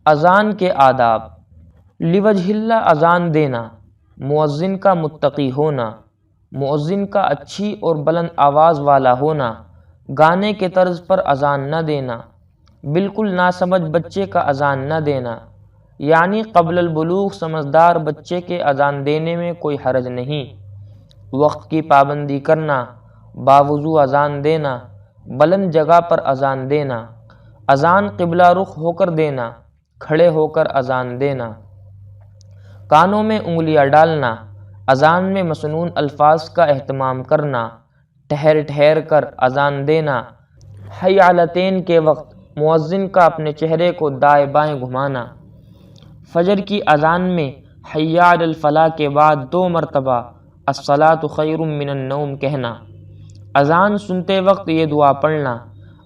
اذان کے آداب۔ لوجہ اللہ اذان دینا، مؤذن کا متقی ہونا، مؤذن کا اچھی اور بلند آواز والا ہونا، گانے کے طرز پر اذان نہ دینا، بالکل ناسمجھ بچے کا اذان نہ دینا، یعنی قبل البلوغ سمجھدار بچے کے اذان دینے میں کوئی حرج نہیں، وقت کی پابندی کرنا، باوضو اذان دینا، بلند جگہ پر اذان دینا، اذان قبلہ رخ ہو کر دینا، کھڑے ہو کر اذان دینا، کانوں میں انگلیاں ڈالنا، اذان میں مسنون الفاظ کا اہتمام کرنا، ٹھہر ٹھہر کر اذان دینا، حی علتین کے وقت مؤذن کا اپنے چہرے کو دائیں بائیں گھمانا، فجر کی اذان میں حی علی الفلاح کے بعد 2 مرتبہ الصلاۃ خیر من النوم کہنا، اذان سنتے وقت یہ دعا پڑھنا،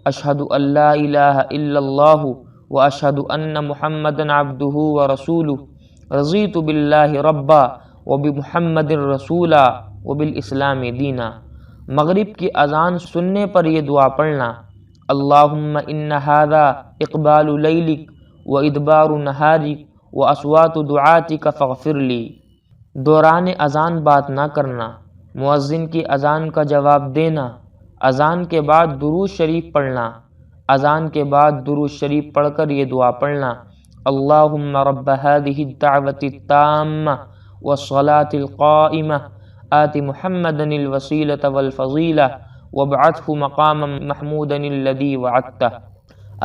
اشہد ان لا الہ الا اللہ واشہد ان محمدا عبدہ ورسولہ، رضیت باللہ ربا وبمحمد رسولا وبالاسلام دینا۔ مغرب کی اذان سننے پر یہ دعا پڑھنا، اللہم ان ھذا اقبال لیلک وادبار نہارک واصوات دعاتک فاغفر لی۔ دوران اذان بات نہ کرنا، مؤذن کی اذان کا جواب دینا، اذان کے بعد درود شریف پڑھنا، اذان کے بعد درود شریف پڑھ کر یہ دعا پڑھنا، اللہم رب ھذہ الدعوۃ التامہ والصلاۃ القائمہ آت محمدا الوسیلۃ والفضیلہ وابعثہ مقاما محمودا الذی وعدتہ۔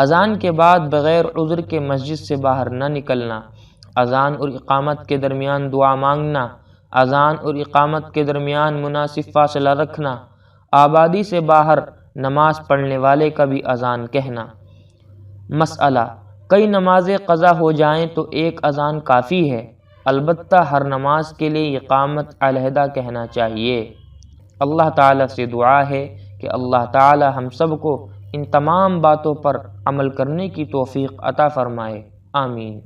اذان کے بعد بغیر عذر کے مسجد سے باہر نہ نکلنا، اذان اور اقامت کے درمیان دعا مانگنا، اذان اور اقامت کے درمیان مناسب فاصلہ رکھنا، آبادی سے باہر نماز پڑھنے والے کا بھی اذان کہنا۔ مسئلہ، کئی نمازیں قضا ہو جائیں تو ایک اذان کافی ہے، البتہ ہر نماز کے لیے اقامت علیحدہ کہنا چاہیے۔ اللہ تعالیٰ سے دعا ہے کہ اللہ تعالیٰ ہم سب کو ان تمام باتوں پر عمل کرنے کی توفیق عطا فرمائے، آمین۔